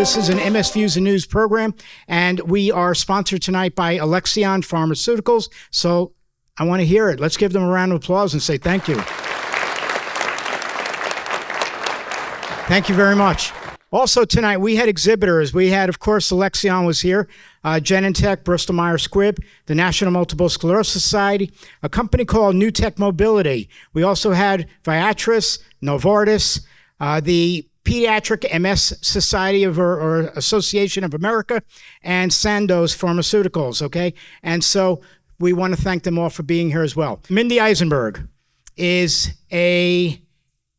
This is an MS Views and News program, and we are sponsored tonight by Alexion Pharmaceuticals. So I want to hear it. Let's give them a round of applause and say thank you. Thank you very much. Also tonight, we had exhibitors. We had, of course, Alexion was here, Genentech, Bristol Myers Squibb, the National Multiple Sclerosis Society, a company called New Tech Mobility. We also had Viatris, Novartis, the Pediatric MS Society or Association of America, and Sandoz Pharmaceuticals, okay? And so we want to thank them all for being here as well. Mindy Eisenberg is a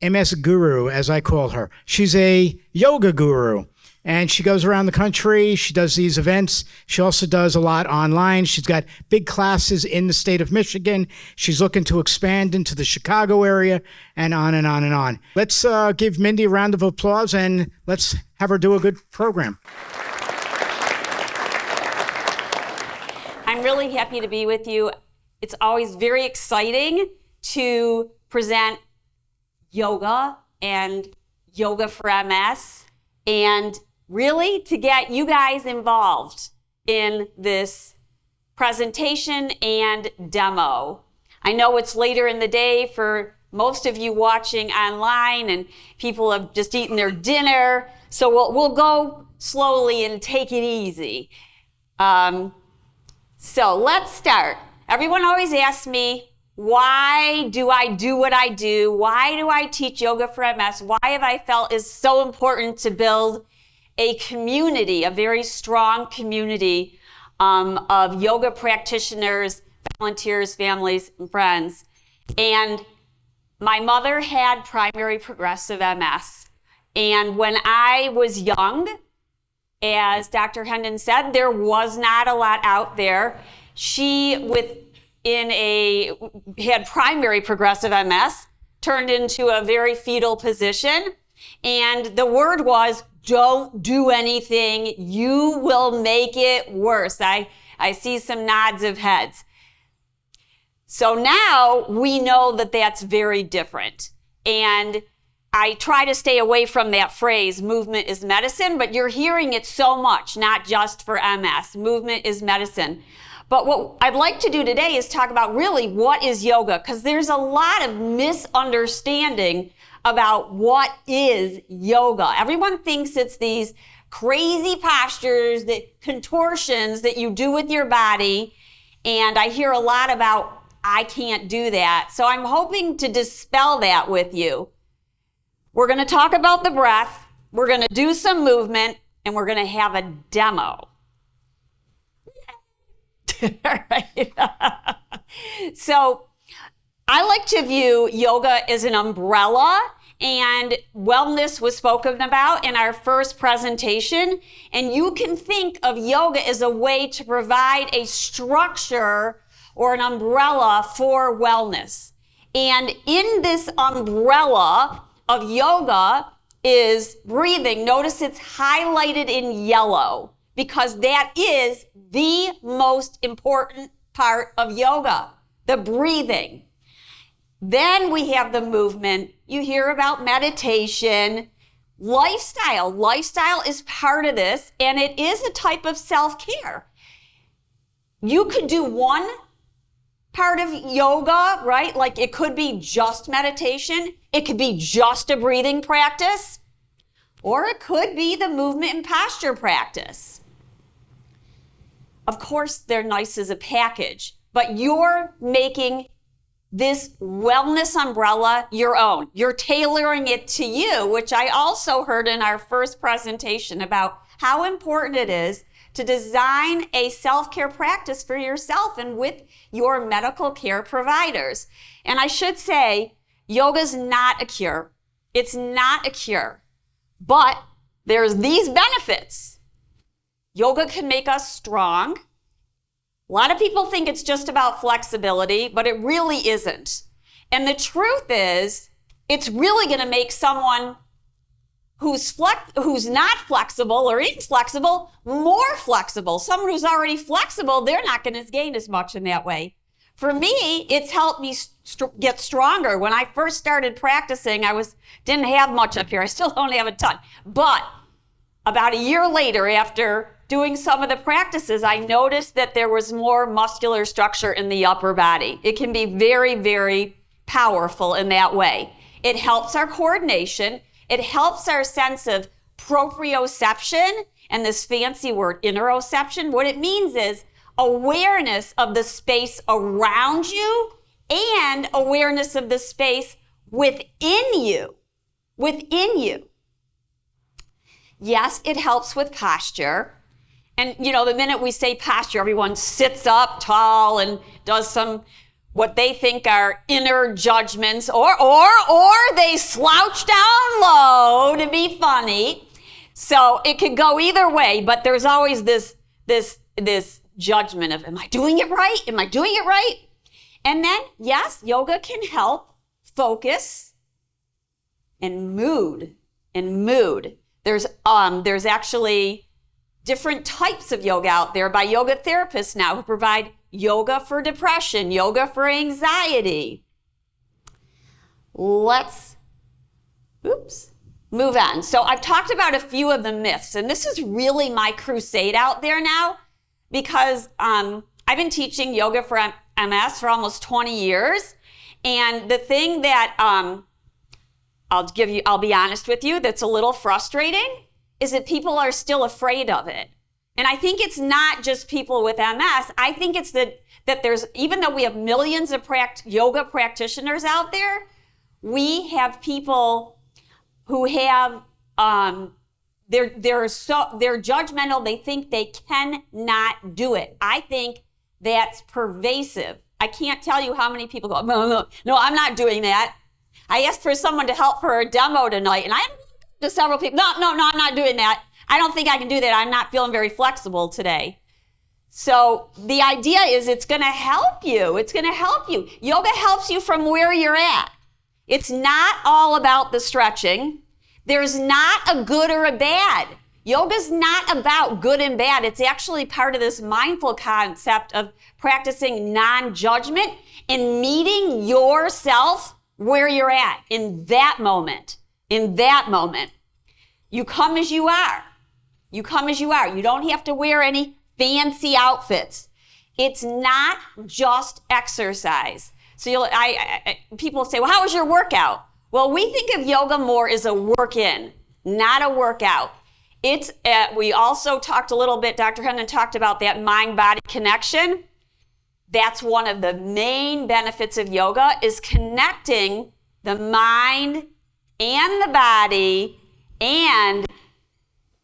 MS guru, as I call her. She's a yoga guru, and she goes around the country. She does these events. She also does a lot online. She's got big classes in the state of Michigan. She's looking to expand into the Chicago area, and on and on and on. Let's give Mindy a round of applause, and let's have her do a good program. I'm really happy to be with you. It's always very exciting to present yoga and yoga for MS, and really to get you guys involved in this presentation and demo. I know it's later in the day for most of you watching online, and people have just eaten their dinner, so we'll go slowly and take it easy. So let's start. Everyone always asks me, why do I do what I do? Why do I teach yoga for MS? Why have I felt it's so important to build a community, a very strong community of yoga practitioners, volunteers, families, and friends? And my mother had primary progressive MS. And when I was young, as Dr. Hendon said, there was not a lot out there. She, had primary progressive MS, turned into a very fetal position, and the word was, don't do anything, you will make it worse. I see some nods of heads. So now we know that that's very different, and I try to stay away from that phrase, movement is medicine, but you're hearing it so much, not just for MS. Movement is medicine. But what I'd like to do today is talk about really what is yoga, because there's a lot of misunderstanding about what is yoga. Everyone thinks it's these crazy postures, contortions that you do with your body, and I hear a lot about, I can't do that. So I'm hoping to dispel that with you. We're going to talk about the breath, we're going to do some movement, and we're going to have a demo. Right. So I like to view yoga as an umbrella, and wellness was spoken about in our first presentation. And you can think of yoga as a way to provide a structure or an umbrella for wellness. And in this umbrella of yoga is breathing. Notice it's highlighted in yellow, because that is the most important part of yoga, the breathing. Then we have the movement. You hear about meditation, lifestyle. Lifestyle is part of this, and it is a type of self-care. You could do one part of yoga, right? Like it could be just meditation. It could be just a breathing practice, or it could be the movement and posture practice. Of course, they're nice as a package, but you're making this wellness umbrella your own. You're tailoring it to you, which I also heard in our first presentation about how important it is to design a self-care practice for yourself and with your medical care providers. And I should say, yoga's not a cure. It's not a cure, but there's these benefits. Yoga can make us strong. A lot of people think it's just about flexibility, but it really isn't. And the truth is, it's really going to make someone who's not flexible or inflexible more flexible. Someone who's already flexible, they're not going to gain as much in that way. For me, it's helped me get stronger. When I first started practicing, didn't have much up here. I still don't have a ton. But about a year later, after doing some of the practices, I noticed that there was more muscular structure in the upper body. It can be very, very powerful in that way. It helps our coordination. It helps our sense of proprioception, and this fancy word, interoception. What it means is awareness of the space around you and awareness of the space within you. Within you. Yes, it helps with posture. And, the minute we say posture, everyone sits up tall and does some, what they think are inner judgments, or they slouch down low to be funny. So it could go either way, but there's always this judgment of, am I doing it right? Am I doing it right? And then, yes, yoga can help focus and mood. There's actually different types of yoga out there by yoga therapists now who provide yoga for depression, yoga for anxiety. Let's move on. So I've talked about a few of the myths, and this is really my crusade out there now because I've been teaching yoga for MS for almost 20 years. And the thing that I'll be honest with you, that's a little frustrating is that people are still afraid of it. And I think it's not just people with MS. I think it's that there's, even though we have millions of yoga practitioners out there, we have people who have, they're judgmental. They think they cannot do it. I think that's pervasive. I can't tell you how many people go, no, I'm not doing that. I asked for someone to help for a demo tonight, and I to several people, no, I'm not doing that. I don't think I can do that. I'm not feeling very flexible today. So the idea is it's going to help you. It's going to help you. Yoga helps you from where you're at. It's not all about the stretching. There's not a good or a bad. Yoga's not about good and bad. It's actually part of this mindful concept of practicing non-judgment and meeting yourself where you're at in that moment. In that moment. You come as you are. You come as you are. You don't have to wear any fancy outfits. It's not just exercise. So people say, well, how was your workout? Well, we think of yoga more as a work-in, not a workout. We also talked a little bit, Dr. Hendon talked about that mind-body connection. That's one of the main benefits of yoga, is connecting the mind and the body and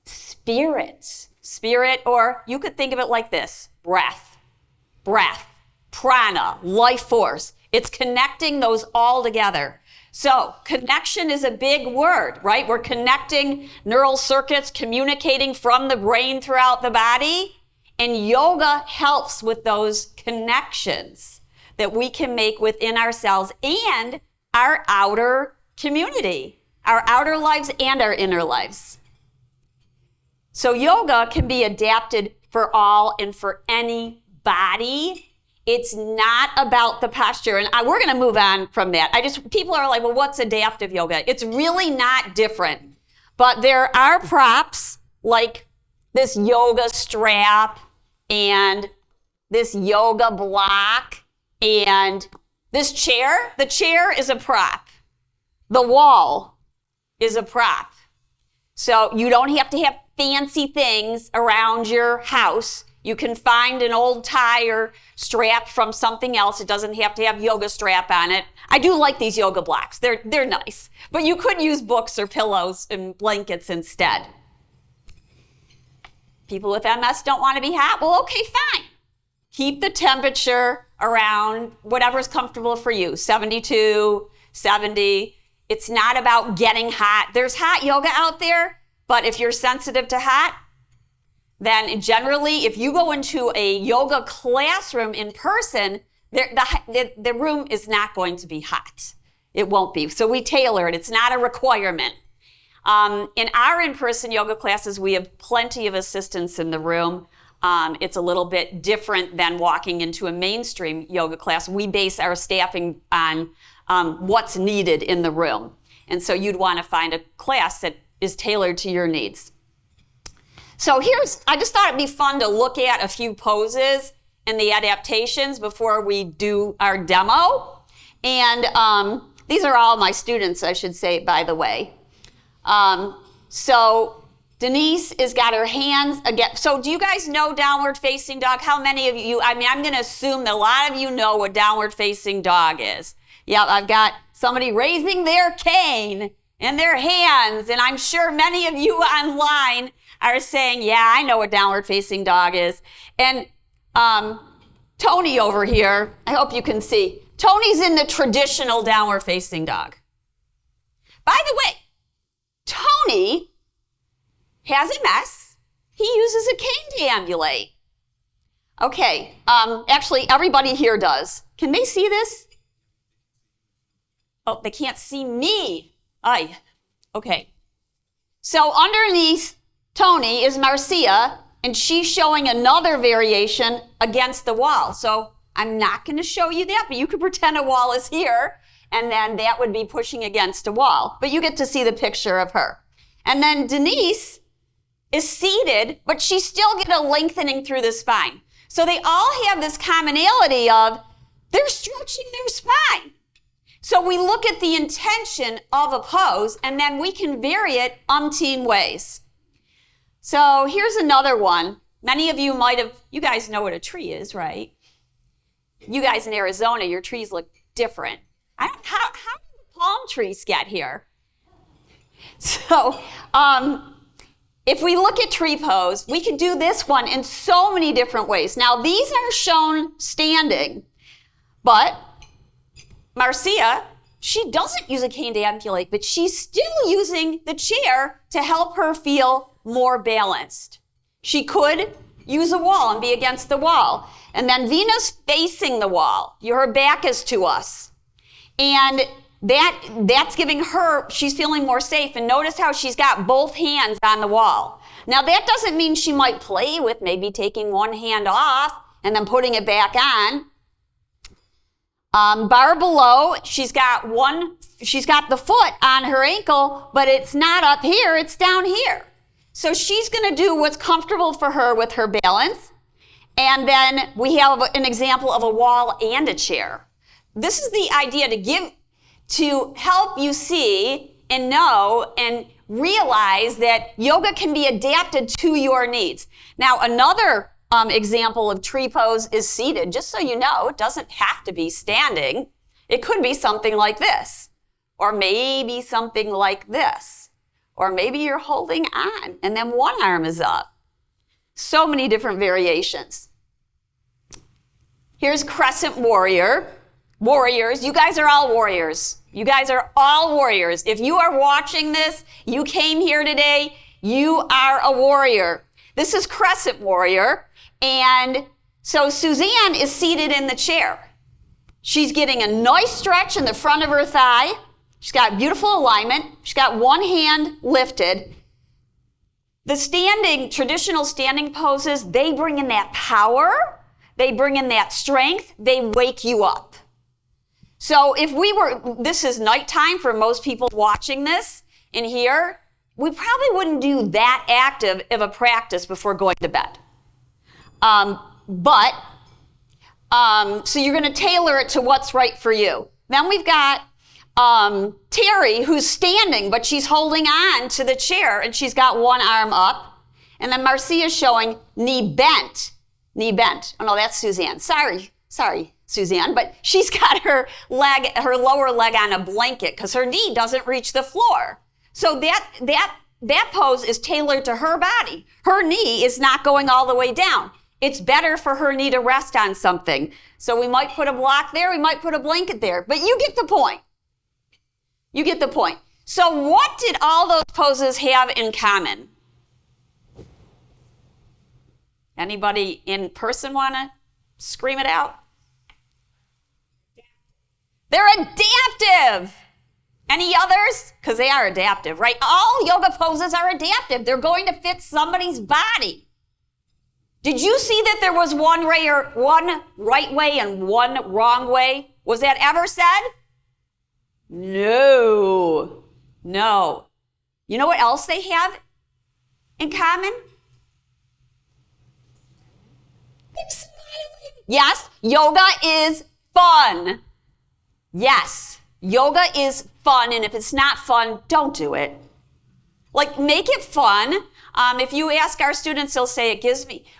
spirit, or you could think of it like this: breath, prana, life force. It's connecting those all together. So connection is a big word, right? We're connecting neural circuits, communicating from the brain throughout the body, and yoga helps with those connections that we can make within ourselves and our outer community, our outer lives and our inner lives. So yoga can be adapted for all and for any body. It's not about the posture. And we're going to move on from that. People are like, well, what's adaptive yoga? It's really not different. But there are props like this yoga strap and this yoga block and this chair. The chair is a prop. The wall is a prop. So you don't have to have fancy things around your house. You can find an old tie or strap from something else. It doesn't have to have yoga strap on it. I do like these yoga blocks. They're nice. But you could use books or pillows and blankets instead. People with MS don't want to be hot. Well, okay, fine. Keep the temperature around whatever's comfortable for you, 72, 70. It's not about getting hot. There's hot yoga out there, but if you're sensitive to hot, then generally, if you go into a yoga classroom in person, the room is not going to be hot. It won't be. So we tailor it. It's not a requirement. In our in-person yoga classes, we have plenty of assistants in the room. It's a little bit different than walking into a mainstream yoga class. We base our staffing on what's needed in the room. And so you'd want to find a class that is tailored to your needs. So I just thought it'd be fun to look at a few poses and the adaptations before we do our demo. And these are all my students, I should say, by the way. So Denise has got her hands again. So do you guys know downward facing dog? How many of you, I'm going to assume that a lot of you know what downward facing dog is. Yeah, I've got somebody raising their cane and their hands, and I'm sure many of you online are saying, yeah, I know what downward facing dog is. And Tony over here, I hope you can see, Tony's in the traditional downward facing dog. By the way, Tony has MS. He uses a cane to ambulate. Okay, actually everybody here does. Can they see this? Oh, they can't see me. Aye. Okay. So underneath Tony is Marcia, and she's showing another variation against the wall. So I'm not going to show you that, but you could pretend a wall is here, and then that would be pushing against a wall. But you get to see the picture of her. And then Denise is seated, but she's still getting a lengthening through the spine. So they all have this commonality of they're stretching their spine. So we look at the intention of a pose, and then we can vary it umpteen ways. So here's another one. Many of you you guys know what a tree is, right? You guys in Arizona, your trees look different. How did palm trees get here? So if we look at tree pose, we can do this one in so many different ways. Now, these are shown standing, but Marcia, she doesn't use a cane to ambulate, but she's still using the chair to help her feel more balanced. She could use a wall and be against the wall. And then Vina's facing the wall. Her back is to us. And that's giving her, she's feeling more safe. And notice how she's got both hands on the wall. Now that doesn't mean she might play with maybe taking one hand off and then putting it back on. Bar below, she's got the foot on her ankle, but it's not up here, it's down here. So she's going to do what's comfortable for her with her balance. And then we have an example of a wall and a chair. This is the idea to help you see and know and realize that yoga can be adapted to your needs. Now, another example of tree pose is seated. Just so you know, it doesn't have to be standing. It could be something like this, or maybe something like this. Or maybe you're holding on and then one arm is up. So many different variations. Here's crescent warrior. Warriors, you guys are all warriors. You guys are all warriors. If you are watching this, you came here today, you are a warrior. This is crescent warrior. And so Suzanne is seated in the chair. She's getting a nice stretch in the front of her thigh. She's got beautiful alignment. She's got one hand lifted. The traditional standing poses, they bring in that power. They bring in that strength. They wake you up. So this is nighttime for most people watching this in here, we probably wouldn't do that active of a practice before going to bed. So you're going to tailor it to what's right for you. Then we've got Terry, who's standing, but she's holding on to the chair, and she's got one arm up. And then Marcia's showing knee bent. Knee bent. Oh, no, that's Suzanne. Sorry, Suzanne. But she's got her lower leg on a blanket because her knee doesn't reach the floor. So that pose is tailored to her body. Her knee is not going all the way down. It's better for her knee to rest on something. So we might put a block there, we might put a blanket there, but you get the point. You get the point. So what did all those poses have in common? Anybody in person want to scream it out? They're adaptive. Any others? Because they are adaptive, right? All yoga poses are adaptive. They're going to fit somebody's body. Did you see that there was one right way and one wrong way? Was that ever said? No. You know what else they have in common? Yes, yoga is fun. Yes, yoga is fun, and if it's not fun, don't do it. Like, make it fun. If you ask our students, they'll say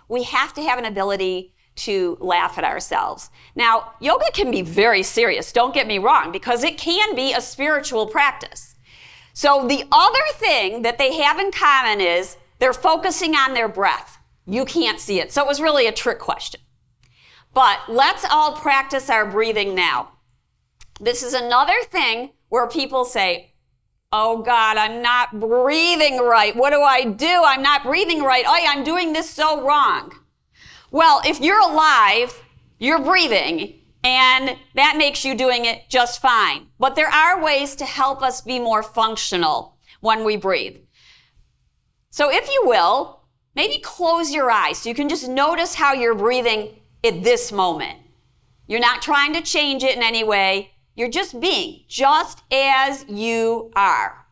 we have to have an ability to laugh at ourselves. Now, yoga can be very serious, don't get me wrong, because it can be a spiritual practice. So the other thing that they have in common is they're focusing on their breath. You can't see it. So it was really a trick question. But let's all practice our breathing now. This is another thing where people say, oh God, I'm not breathing right. What do I do? I'm not breathing right. Oh, I'm doing this so wrong. Well, if you're alive, you're breathing, and that makes you doing it just fine. But there are ways to help us be more functional when we breathe. So if you will, maybe close your eyes so you can just notice how you're breathing at this moment. You're not trying to change it in any way. You're just being, just as you are.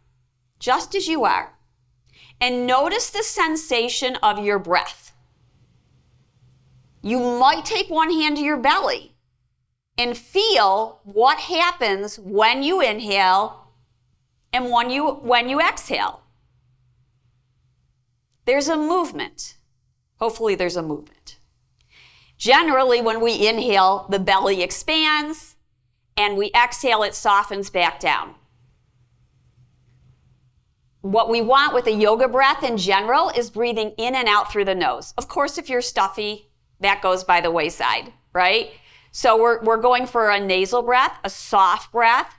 Just as you are. And notice the sensation of your breath. You might take one hand to your belly and feel what happens when you inhale and when you exhale. There's a movement. Hopefully there's a movement. Generally, when we inhale, the belly expands, and we exhale, it softens back down. What we want with a yoga breath in general is breathing in and out through the nose. Of course, if you're stuffy, that goes by the wayside, right? So we're going for a nasal breath, a soft breath.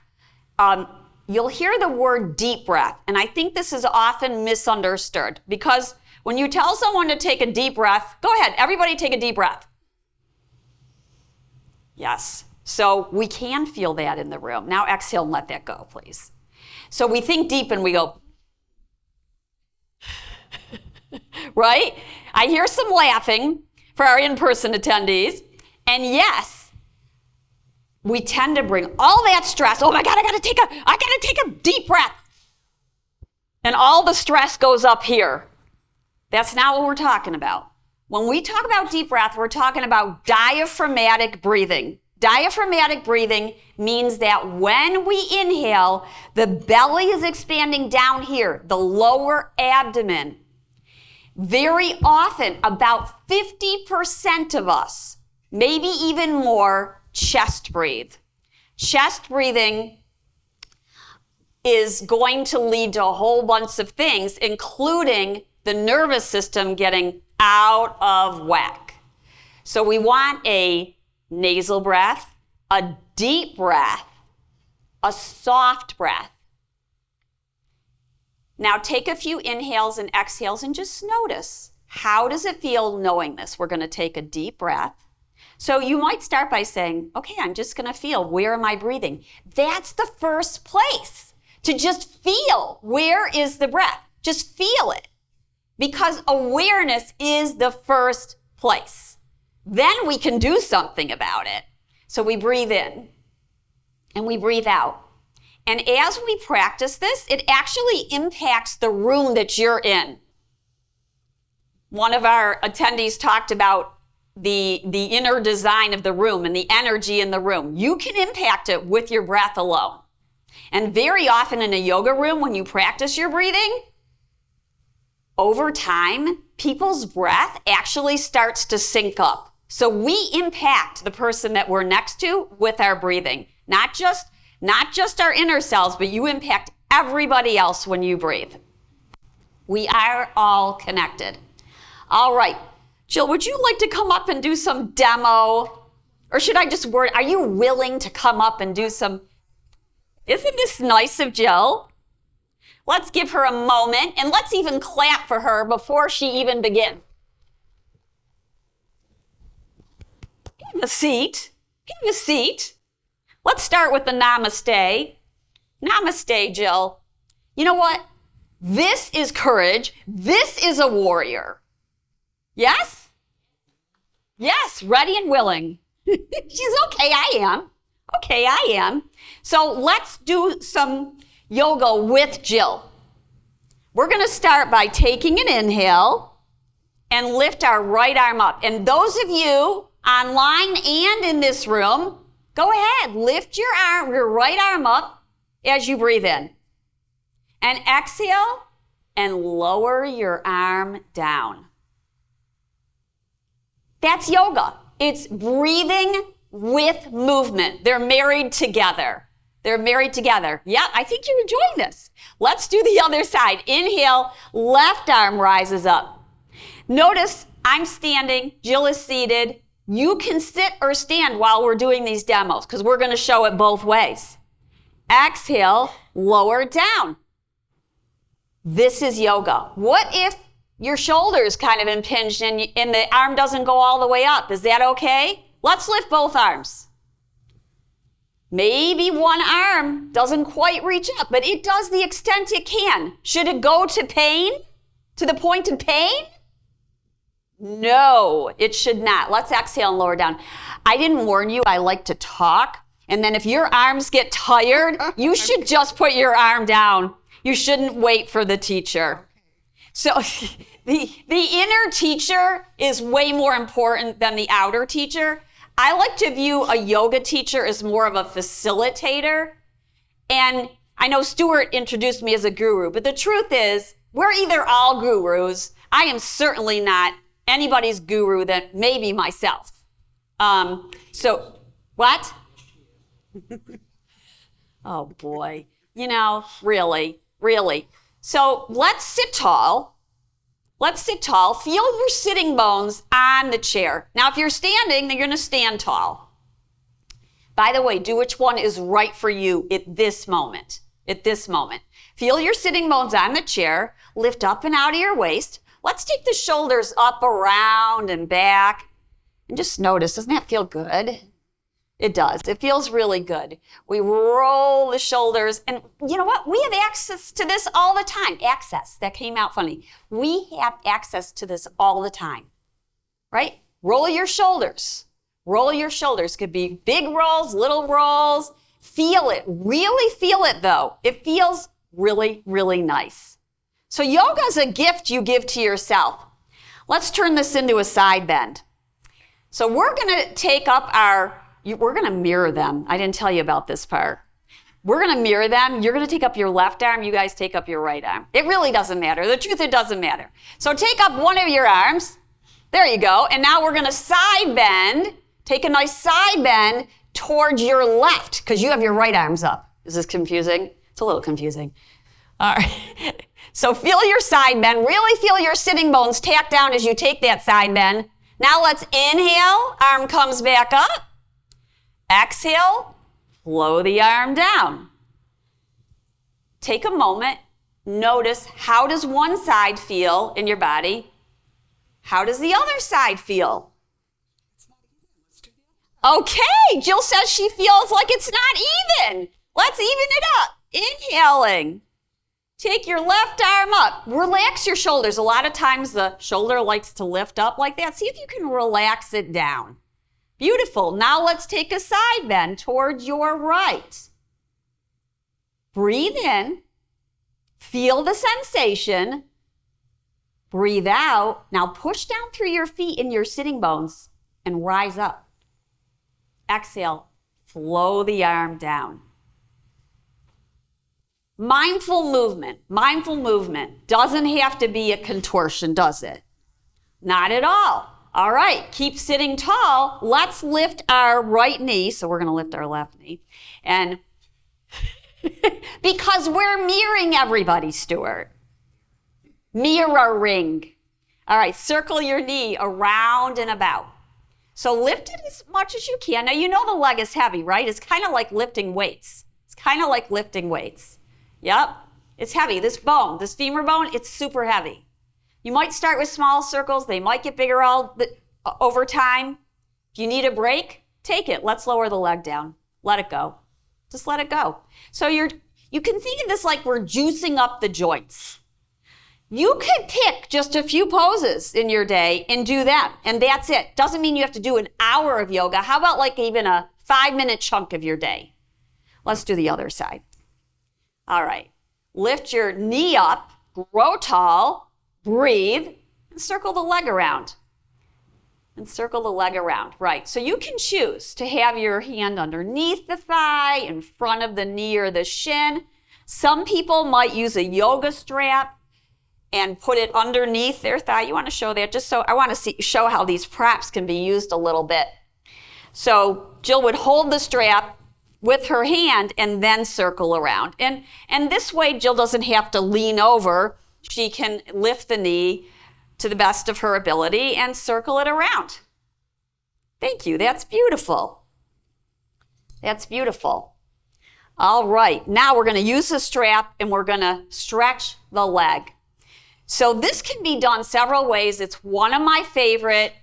You'll hear the word deep breath, and I think this is often misunderstood because when you tell someone to take a deep breath, go ahead, everybody take a deep breath. Yes, so we can feel that in the room. Now exhale and let that go, please. So we think deep and we go, right? I hear some laughing for our in-person attendees. And yes, we tend to bring all that stress. Oh my God, I gotta take a deep breath. And all the stress goes up here. That's not what we're talking about. When we talk about deep breath, we're talking about diaphragmatic breathing. Diaphragmatic breathing means that when we inhale, the belly is expanding down here, the lower abdomen. Very often, about 50% of us, maybe even more, chest breathe. Chest breathing is going to lead to a whole bunch of things, including the nervous system getting out of whack. So we want a nasal breath, a deep breath, a soft breath. Now take a few inhales and exhales and just notice, how does it feel knowing this? We're going to take a deep breath. So you might start by saying, okay, I'm just going to feel, where am I breathing? That's the first place, to just feel, where is the breath? Just feel it, because awareness is the first place. Then we can do something about it. So we breathe in and we breathe out. And as we practice this, it actually impacts the room that you're in. One of our attendees talked about the inner design of the room and the energy in the room. You can impact it with your breath alone. And very often in a yoga room, when you practice your breathing, over time, people's breath actually starts to sync up. So we impact the person that we're next to with our breathing. Not just our inner selves, but you impact everybody else when you breathe. We are all connected. All right. Jill, would you like to come up and do some demo? Or should I just are you willing to come up and do some? Isn't this nice of Jill? Let's give her a moment, and let's even clap for her before she even begins. Have a seat. Have a seat. Let's start with the namaste. Namaste, Jill. You know what? This is courage. This is a warrior. Yes? Yes, ready and willing. She's okay, I am. Okay, I am. So let's do some yoga with Jill. We're going to start by taking an inhale and lift our right arm up. And those of you online and in this room, go ahead, lift your right arm up as you breathe in. And exhale and lower your arm down. That's yoga. It's breathing with movement. They're married together. They're married together. Yeah, I think you're enjoying this. Let's do the other side. Inhale, left arm rises up. Notice I'm standing, Jill is seated. You can sit or stand while we're doing these demos because we're going to show it both ways. Exhale, lower down. This is yoga. What if your shoulder is kind of impinged and the arm doesn't go all the way up? Is that okay? Let's lift both arms. Maybe one arm doesn't quite reach up, but it does the extent it can. Should it go to pain? To the point of pain? No, it should not. Let's exhale and lower down. I didn't warn you, I like to talk. And then if your arms get tired, you should just put your arm down. You shouldn't wait for the teacher. So the inner teacher is way more important than the outer teacher. I like to view a yoga teacher as more of a facilitator. And I know Stuart introduced me as a guru, but the truth is we're either all gurus. I am certainly not anybody's guru that maybe myself. So what? Oh boy, really. So let's sit tall. Feel your sitting bones on the chair. Now, if you're standing, then you're going to stand tall. By the way, do which one is right for you at this moment. Feel your sitting bones on the chair. Lift up and out of your waist. Let's take the shoulders up, around, and back. And just notice, doesn't that feel good? It does. It feels really good. We roll the shoulders. And you know what? We have access to this all the time. Access. That came out funny. We have access to this all the time. Right? Roll your shoulders. Roll your shoulders. Could be big rolls, little rolls. Feel it. Really feel it, though. It feels really, really nice. So yoga is a gift you give to yourself. Let's turn this into a side bend. So we're going to take up we're going to mirror them. I didn't tell you about this part. We're going to mirror them. You're going to take up your left arm. You guys take up your right arm. It really doesn't matter. The truth, it doesn't matter. So take up one of your arms. There you go. And now we're going to side bend. Take a nice side bend towards your left because you have your right arms up. Is this confusing? It's a little confusing. All right. So feel your side bend. Really feel your sitting bones tack down as you take that side bend. Now let's inhale. Arm comes back up. Exhale, flow the arm down. Take a moment, notice how does one side feel in your body? How does the other side feel? Okay, Jill says she feels like it's not even. Let's even it up. Inhaling. Take your left arm up. Relax your shoulders. A lot of times the shoulder likes to lift up like that. See if you can relax it down. Beautiful. Now let's take a side bend towards your right. Breathe in. Feel the sensation. Breathe out. Now push down through your feet and your sitting bones and rise up. Exhale. Flow the arm down. Mindful movement. Mindful movement doesn't have to be a contortion, does it? Not at all. All right, keep sitting tall. Let's lift our right knee. So we're going to lift our left knee. And because we're mirroring everybody, Stuart. Mirroring. All right, circle your knee around and about. So lift it as much as you can. Now, you know the leg is heavy, right? It's kind of like lifting weights. Yep, it's heavy. This bone, this femur bone, it's super heavy. You might start with small circles. They might get bigger over time. If you need a break, take it. Let's lower the leg down. Let it go. Just let it go. So you can think of this like we're juicing up the joints. You could pick just a few poses in your day and do them, and that's it. Doesn't mean you have to do an hour of yoga. How about like even a 5-minute chunk of your day? Let's do the other side. All right. Lift your knee up, grow tall, breathe, and circle the leg around. and circle the leg around. Right, so you can choose to have your hand underneath the thigh, in front of the knee or the shin. Some people might use a yoga strap and put it underneath their thigh. You want to show that? Just so I want to show how these props can be used a little bit. So Jill would hold the strap with her hand and then circle around. And this way Jill doesn't have to lean over. She can lift the knee to the best of her ability and circle it around. Thank you. That's beautiful. That's beautiful. All right. Now we're going to use the strap and we're going to stretch the leg. So this can be done several ways. It's one of my favorite.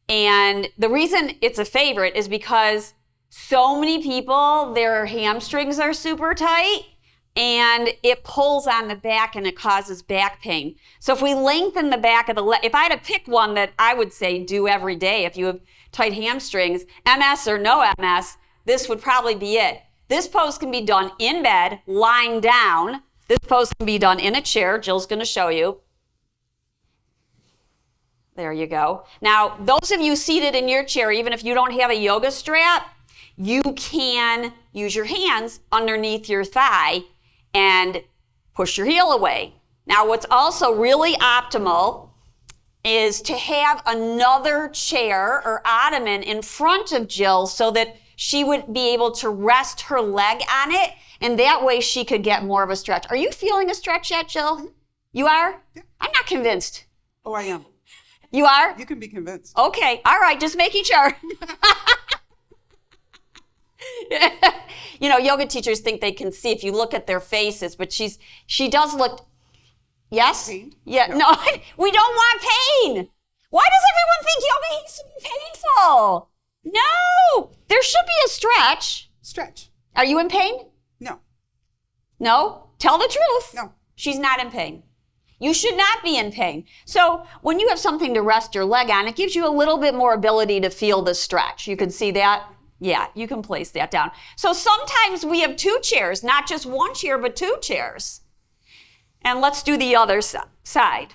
And the reason it's a favorite is because so many people, their hamstrings are super tight and it pulls on the back and it causes back pain. So if we lengthen the back of the leg, if I had to pick one that I would say do every day, if you have tight hamstrings, MS or no MS, this would probably be it. This pose can be done in bed, lying down. This pose can be done in a chair. Jill's going to show you. There you go. Now, those of you seated in your chair, even if you don't have a yoga strap, you can use your hands underneath your thigh and push your heel away. Now, what's also really optimal is to have another chair or ottoman in front of Jill so that she would be able to rest her leg on it, and that way she could get more of a stretch. Are you feeling a stretch yet, Jill? You are? Yeah. I'm not convinced. Oh, I am. You are? You can be convinced. Okay. All right. Just making sure. You know, yoga teachers think they can see if you look at their faces, but she does look, yes? Pain? Yeah. No, we don't want pain. Why does everyone think yoga needs to be painful? No, there should be a stretch. Stretch. Are you in pain? No. No? Tell the truth. No. She's not in pain. You should not be in pain. So when you have something to rest your leg on, it gives you a little bit more ability to feel the stretch. You can see that? Yeah, you can place that down. So sometimes we have two chairs, not just one chair, but two chairs. And let's do the other side.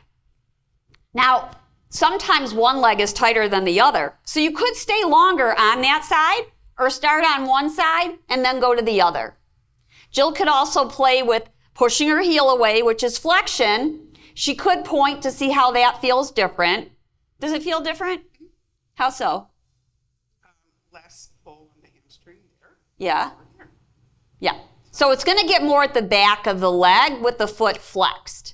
Now, sometimes one leg is tighter than the other. So you could stay longer on that side or start on one side and then go to the other. Jill could also play with pushing her heel away, which is flexion. She could point to see how that feels different. Does it feel different? How so? Less pull on the hamstring there. Yeah. Yeah. So it's going to get more at the back of the leg with the foot flexed.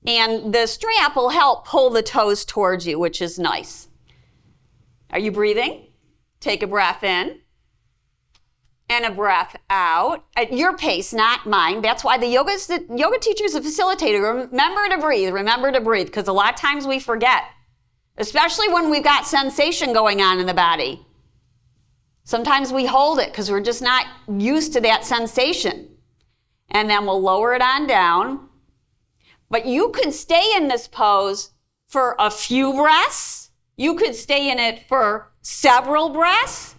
And the strap will help pull the toes towards you, which is nice. Are you breathing? Take a breath in and a breath out at your pace, not mine. That's why the yoga teacher is a facilitator. Remember to breathe, because a lot of times we forget, especially when we've got sensation going on in the body. Sometimes we hold it because we're just not used to that sensation. And then we'll lower it on down. But you could stay in this pose for a few breaths. You could stay in it for several breaths.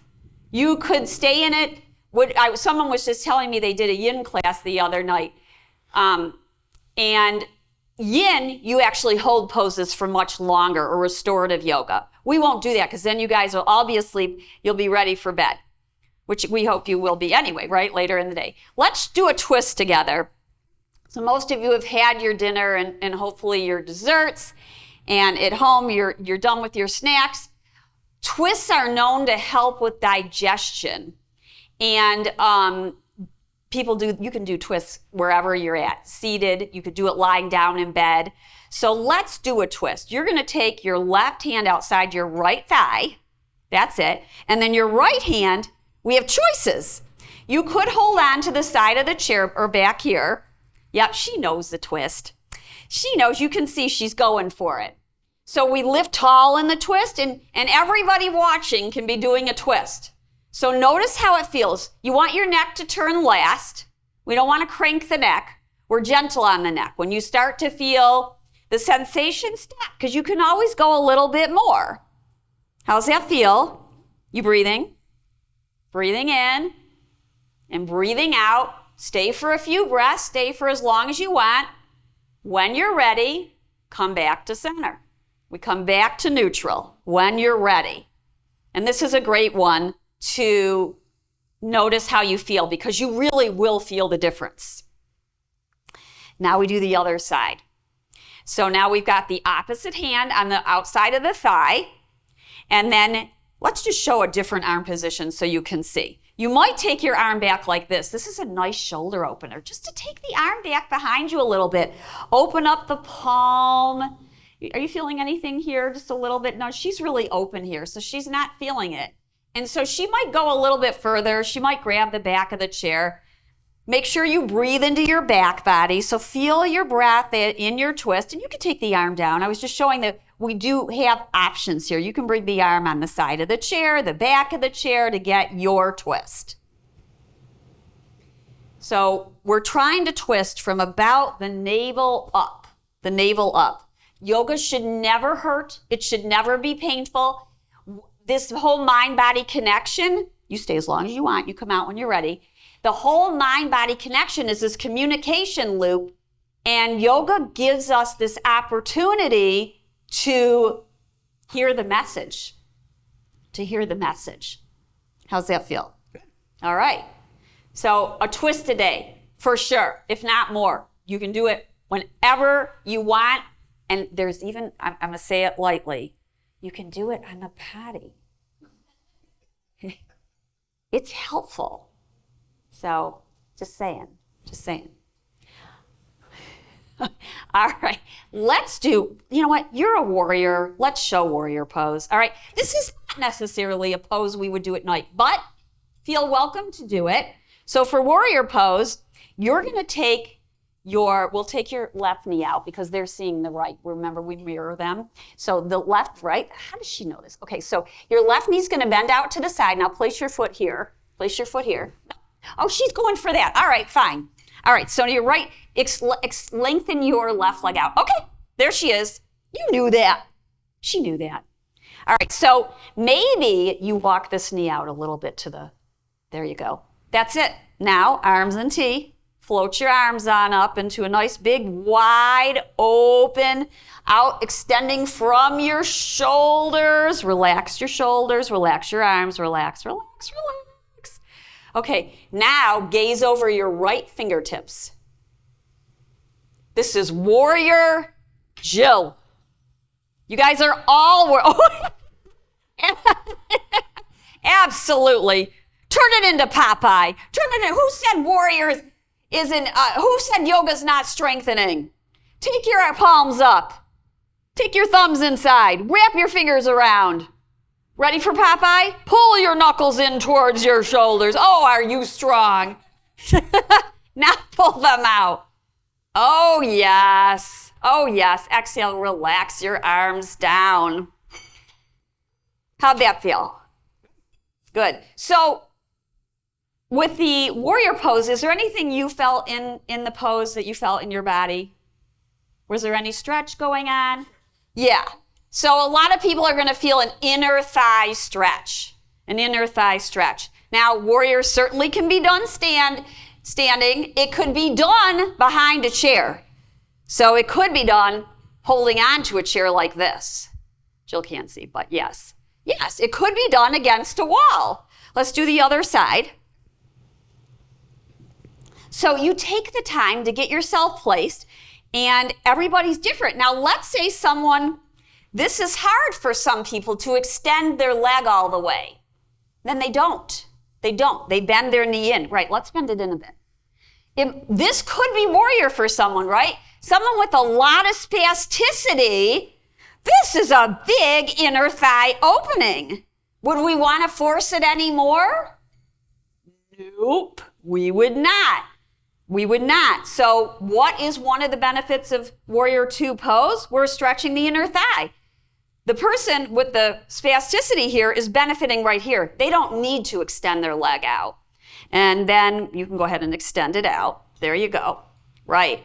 You could stay in it. Someone was just telling me they did a yin class the other night. And yin, you actually hold poses for much longer, or restorative yoga. We won't do that because then you guys will all be asleep. You'll be ready for bed, which we hope you will be anyway, right? Later in the day. Let's do a twist together. So most of you have had your dinner and hopefully your desserts. And at home, you're done with your snacks. Twists are known to help with digestion. And you can do twists wherever you're at, seated. You could do it lying down in bed. So let's do a twist. You're going to take your left hand outside your right thigh. That's it. And then your right hand, we have choices. You could hold on to the side of the chair or back here. Yep, she knows the twist. She knows. You can see she's going for it. So we lift tall in the twist, and everybody watching can be doing a twist. So notice how it feels. You want your neck to turn last. We don't want to crank the neck. We're gentle on the neck. When you start to feel the sensation, stop, because you can always go a little bit more. How's that feel? You breathing? Breathing in and breathing out. Stay for a few breaths. Stay for as long as you want. When you're ready, come back to center. We come back to neutral when you're ready. And this is a great one to notice how you feel, because you really will feel the difference. Now we do the other side. So now we've got the opposite hand on the outside of the thigh. And then let's just show a different arm position so you can see. You might take your arm back like this. This is a nice shoulder opener, just to take the arm back behind you a little bit. Open up the palm. Are you feeling anything here? Just a little bit? No, she's really open here, so she's not feeling it. And so she might go a little bit further. She might grab the back of the chair. Make sure you breathe into your back body. So feel your breath in your twist, and you can take the arm down. I was just showing that we do have options here. You can bring the arm on the side of the chair, the back of the chair to get your twist. So we're trying to twist from about the navel up, the navel up. Yoga should never hurt. It should never be painful. This whole mind-body connection, you stay as long as you want. You come out when you're ready. The whole mind-body connection is this communication loop, and yoga gives us this opportunity to hear the message, How's that feel? Good. All right. So a twist a day, for sure, if not more. You can do it whenever you want. And there's even, I'm going to say it lightly, you can do it on the potty. It's helpful. So just saying. All right, let's do, you know what? You're a warrior. Let's show warrior pose. All right, this is not necessarily a pose we would do at night, but feel welcome to do it. So for warrior pose, you're going to take we'll take your left knee out because they're seeing the right. Remember, we mirror them. So the left, right? How does she know this? Okay, so your left knee's going to bend out to the side. Now place your foot here. Oh, she's going for that. All right, fine. All right, so your right, lengthen your left leg out. Okay, there she is. You knew that. She knew that. All right, so maybe you walk this knee out a little bit there you go. That's it. Now, arms in T. Float your arms on up into a nice big wide open, out extending from your shoulders. Relax your shoulders, relax your arms, relax. Okay, now gaze over your right fingertips. This is Warrior Jill. You guys are all absolutely. Turn it into Popeye. Who said warriors who said yoga's not strengthening? Take your palms up. Take your thumbs inside. Wrap your fingers around. Ready for Popeye? Pull your knuckles in towards your shoulders. Oh, are you strong? Now pull them out. Oh, yes. Exhale, relax your arms down. How'd that feel? Good. So with the warrior pose, is there anything you felt in the pose that you felt in your body? Was there any stretch going on? Yeah. So a lot of people are going to feel an inner thigh stretch. Now, warrior certainly can be done standing. It could be done behind a chair. So it could be done holding on to a chair like this. Jill can't see, but yes. Yes, it could be done against a wall. Let's do the other side. So you take the time to get yourself placed, and everybody's different. Now, let's say this is hard for some people to extend their leg all the way. Then they don't. They bend their knee in. Right, let's bend it in a bit. This could be warrior for someone, right? Someone with a lot of spasticity. This is a big inner thigh opening. Would we want to force it anymore? Nope, we would not. So what is one of the benefits of Warrior 2 pose? We're stretching the inner thigh. The person with the spasticity here is benefiting right here. They don't need to extend their leg out. And then you can go ahead and extend it out. There you go. Right.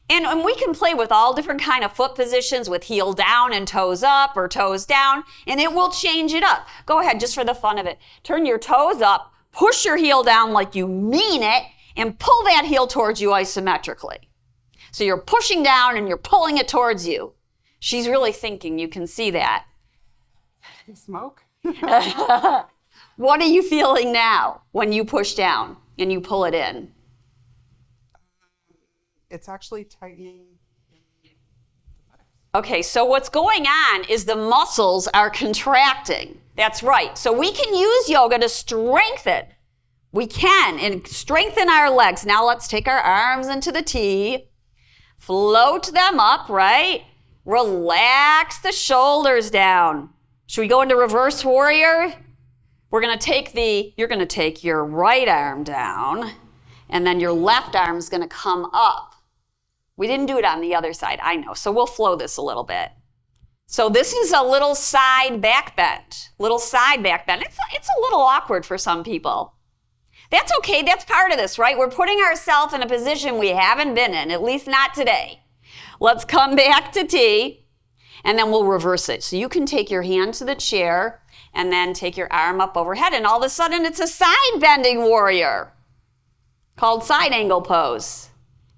And we can play with all different kind of foot positions with heel down and toes up or toes down, and it will change it up. Go ahead, just for the fun of it. Turn your toes up, push your heel down like you mean it, and pull that heel towards you isometrically. So you're pushing down and you're pulling it towards you. She's really thinking, you can see that. Smoke. What are you feeling now when you push down and you pull it in? It's actually tightening. Okay, so what's going on is the muscles are contracting. That's right. So we can use yoga to strengthen. We can, and strengthen our legs. Now let's take our arms into the T. Float them up, right? Relax the shoulders down. Should we go into reverse warrior? You're going to take your right arm down, and then your left arm is going to come up. We didn't do it on the other side, I know, so we'll flow this a little bit. So this is a little side back bend, It's a little awkward for some people. That's okay, that's part of this, right? We're putting ourselves in a position we haven't been in, at least not today. Let's come back to T, and then we'll reverse it. So you can take your hand to the chair, and then take your arm up overhead, and all of a sudden it's a side bending warrior called side angle pose.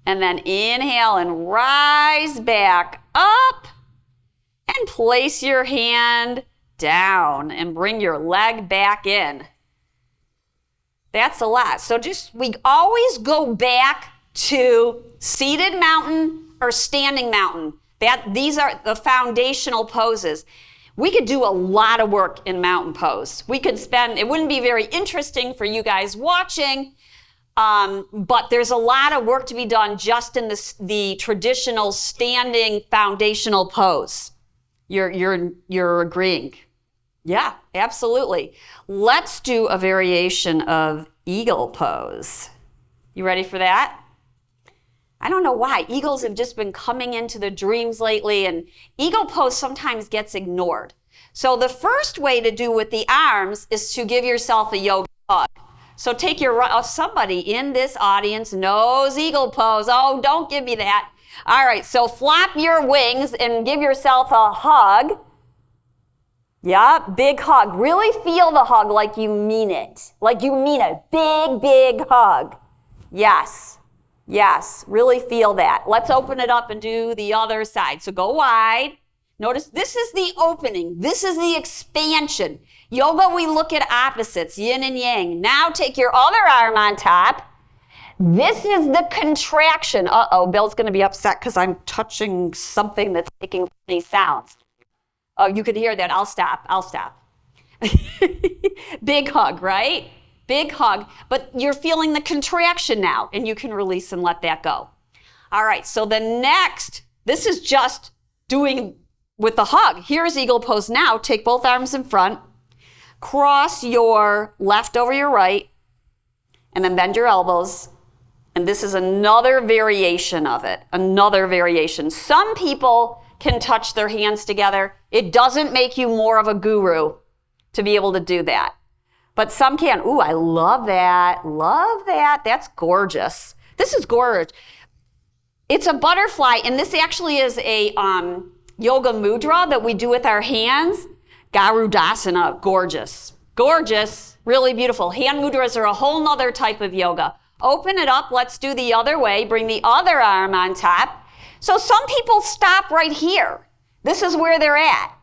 And then inhale and rise back up and place your hand down and bring your leg back in. That's a lot. So we always go back to seated mountain or standing mountain. These are the foundational poses. We could do a lot of work in mountain pose. It wouldn't be very interesting for you guys watching, but there's a lot of work to be done just in the traditional standing foundational pose. You're agreeing? Yeah, absolutely. Let's do a variation of eagle pose. You ready for that? I don't know why. Eagles have just been coming into the dreams lately, and eagle pose sometimes gets ignored. So the first way to do with the arms is to give yourself a yoga hug. So take somebody in this audience knows eagle pose. Oh, don't give me that. All right, so flap your wings and give yourself a hug. Yeah, big hug. Really feel the hug like you mean it. Like you mean a big, big hug. Yes, really feel that. Let's open it up and do the other side. So go wide. Notice this is the opening. This is the expansion. Yoga, we look at opposites, yin and yang. Now take your other arm on top. This is the contraction. Uh-oh, Bill's going to be upset because I'm touching something that's making funny sounds. Oh, you could hear that. I'll stop. Big hug, right? Big hug. But you're feeling the contraction now, and you can release and let that go. All right, so this is just doing with the hug. Here's eagle pose now. Take both arms in front. Cross your left over your right, and then bend your elbows. And this is another variation of it, Some people can touch their hands together. It doesn't make you more of a guru to be able to do that. But some can. Ooh, I love that. That's gorgeous. This is gorgeous. It's a butterfly, and this actually is a yoga mudra that we do with our hands. Garudasana, gorgeous, really beautiful. Hand mudras are a whole nother type of yoga. Open it up, let's do the other way. Bring the other arm on top. So some people stop right here. This is where they're at.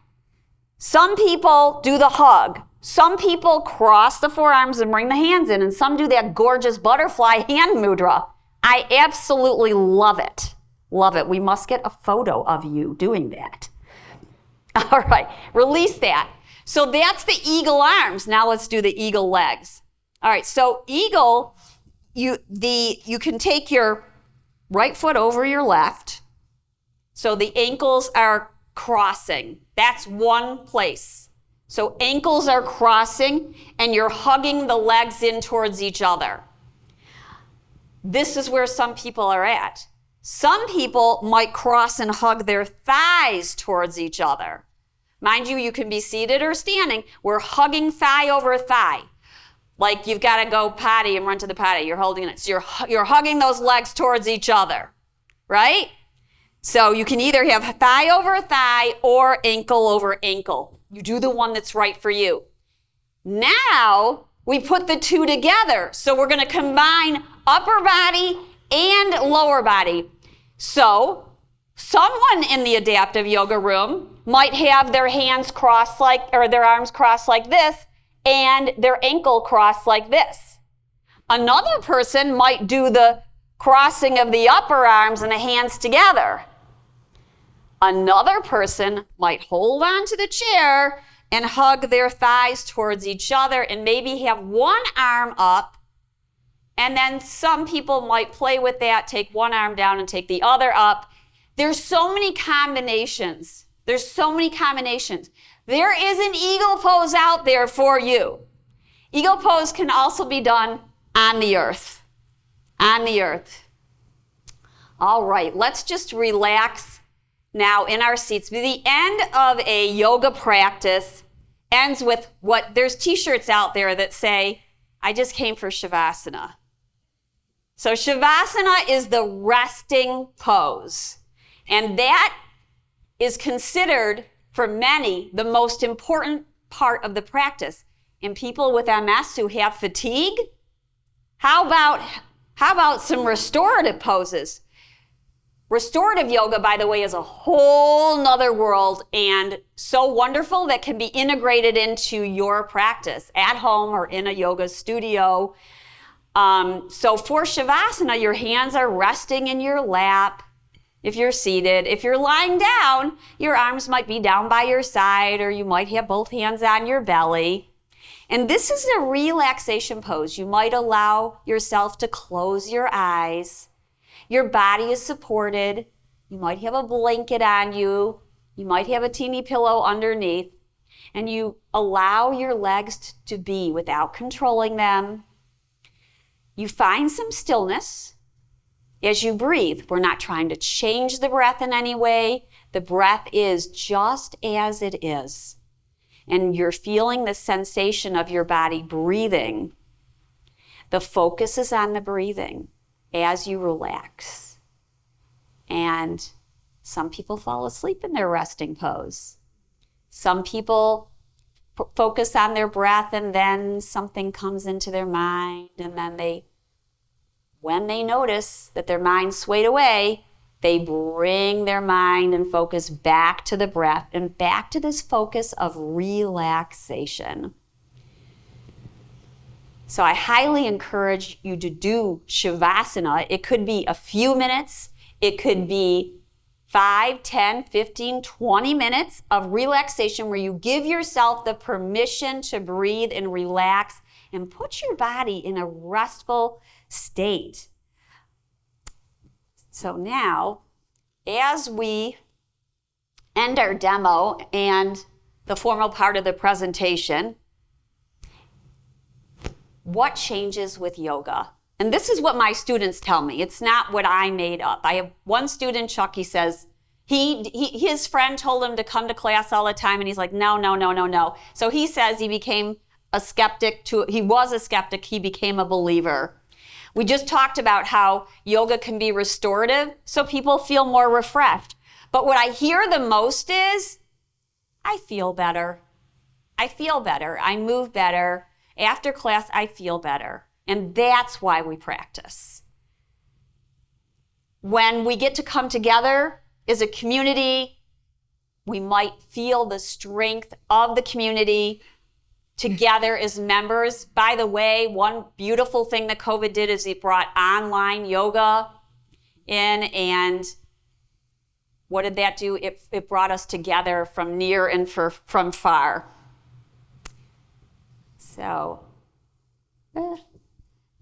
Some people do the hug. Some people cross the forearms and bring the hands in, and some do that gorgeous butterfly hand mudra. I absolutely love it. We must get a photo of you doing that. All right, release that. So that's the eagle arms. Now let's do the eagle legs. All right, so eagle, you can take your right foot over your left. So the ankles are crossing. That's one place. So ankles are crossing, and you're hugging the legs in towards each other. This is where some people are at. Some people might cross and hug their thighs towards each other. Mind you, you can be seated or standing. We're hugging thigh over thigh. Like you've got to go potty and run to the potty. You're holding it. So you're hugging those legs towards each other, right? So you can either have thigh over thigh or ankle over ankle. You do the one that's right for you. Now we put the two together. So we're going to combine upper body and lower body. So Someone in the adaptive yoga room might have their hands crossed or their arms crossed like this and their ankle crossed like this. Another person might do the crossing of the upper arms and the hands together. Another person might hold on to the chair and hug their thighs towards each other and maybe have one arm up. And then some people might play with that, take one arm down and take the other up. There's so many combinations. There is an eagle pose out there for you. Eagle pose can also be done on the earth. All right, let's just relax now in our seats. The end of a yoga practice ends with there's t-shirts out there that say, I just came for Shavasana. So Shavasana is the resting pose. And that is considered for many the most important part of the practice. In people with MS who have fatigue, how about some restorative poses? Restorative yoga, by the way, is a whole nother world and so wonderful that can be integrated into your practice at home or in a yoga studio. So for Shavasana, your hands are resting in your lap. If you're seated, if you're lying down, your arms might be down by your side or you might have both hands on your belly. And this is a relaxation pose. You might allow yourself to close your eyes. Your body is supported. You might have a blanket on you. You might have a teeny pillow underneath. And you allow your legs to be without controlling them. You find some stillness as you breathe. We're not trying to change the breath in any way. The breath is just as it is. And you're feeling the sensation of your body breathing. The focus is on the breathing as you relax. And some people fall asleep in their resting pose. Some people focus on their breath and then something comes into their mind, and then when they notice that their mind swayed away, they bring their mind and focus back to the breath and back to this focus of relaxation. So I highly encourage you to do Shavasana. It could be a few minutes. It could be 5, 10, 15, 20 minutes of relaxation where you give yourself the permission to breathe and relax and put your body in a restful state. So now, as we end our demo and the formal part of the presentation, what changes with yoga? And this is what my students tell me. It's not what I made up. I have one student, Chuck, he says, his friend told him to come to class all the time, and he's like, no. So he says he became a skeptic. He was a skeptic, he became a believer. We just talked about how yoga can be restorative, so people feel more refreshed. But what I hear the most is, I feel better. I move better. After class, I feel better. And that's why we practice. When we get to come together as a community, we might feel the strength of the community together as members. By the way, one beautiful thing that COVID did is it brought online yoga in, and what did that do? It brought us together from near and from far. So,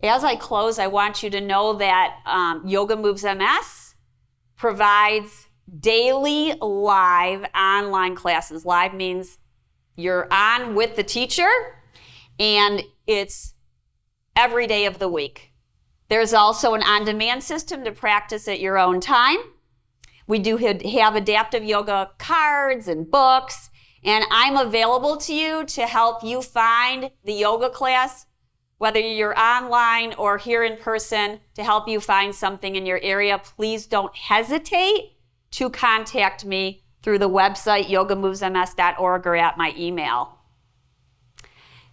as I close, I want you to know that Yoga Moves MS provides daily live online classes. Live means you're on with the teacher, and it's every day of the week. There's also an on-demand system to practice at your own time. We do have adaptive yoga cards and books, and I'm available to you to help you find the yoga class, whether you're online or here in person, to help you find something in your area. Please don't hesitate to contact me through the website yogamovesms.org or at my email.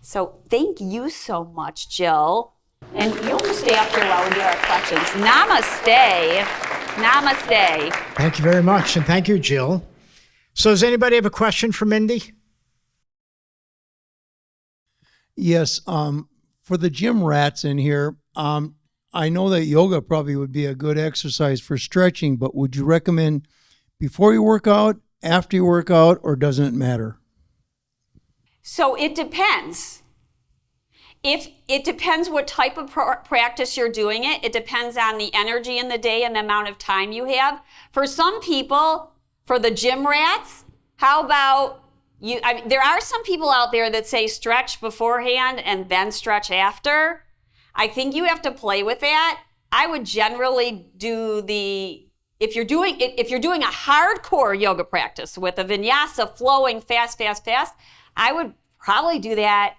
So thank you so much, Jill. And you'll stay up here while we do our questions. Namaste. Namaste. Thank you very much, and thank you, Jill. So does anybody have a question for Mindy? Yes, for the gym rats in here, I know that yoga probably would be a good exercise for stretching, but would you recommend before you work out, after you work out, or doesn't it matter? So it depends. If it depends what type of practice you're doing it. It depends on the energy in the day and the amount of time you have. For some people, for the gym rats, how about you? There are some people out there that say stretch beforehand and then stretch after. I think you have to play with that. I would generally do if you're doing a hardcore yoga practice with a vinyasa flowing fast, I would probably do that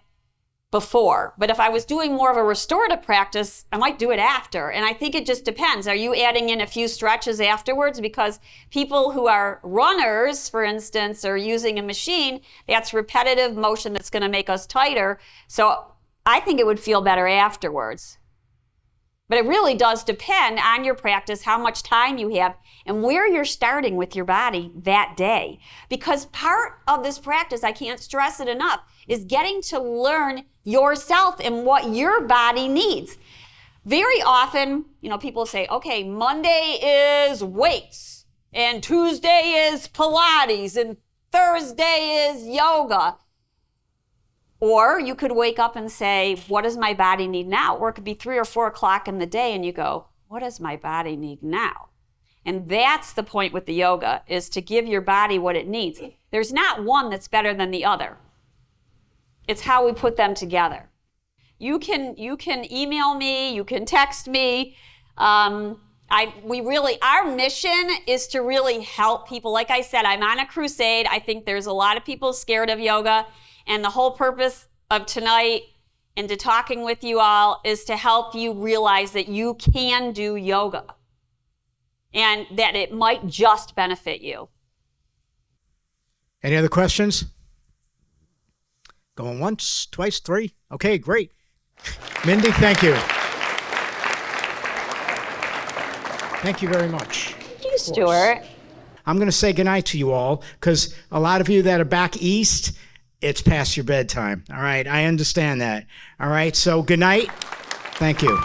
before. But if I was doing more of a restorative practice, I might do it after. And I think it just depends. Are you adding in a few stretches afterwards? Because people who are runners, for instance, or using a machine, that's repetitive motion that's going to make us tighter. So I think it would feel better afterwards. But it really does depend on your practice, how much time you have, and where you're starting with your body that day. Because part of this practice, I can't stress it enough, is getting to learn yourself and what your body needs. Very often, people say, okay, Monday is weights, and Tuesday is Pilates, and Thursday is yoga. Or you could wake up and say, what does my body need now? Or it could be 3 or 4 o'clock in the day and you go, what does my body need now? And that's the point with the yoga, is to give your body what it needs. There's not one that's better than the other. It's how we put them together. You can email me, you can text me. Our mission is to really help people. Like I said, I'm on a crusade. I think there's a lot of people scared of yoga. And the whole purpose of tonight and to talking with you all is to help you realize that you can do yoga and that it might just benefit you. Any other questions? Going once, twice, 3? Okay, great. Mindy, thank you. Thank you very much. Thank you, Stuart. I'm going to say goodnight to you all because a lot of you that are back east, it's past your bedtime. All right, I understand that. All right, so good night. Thank you.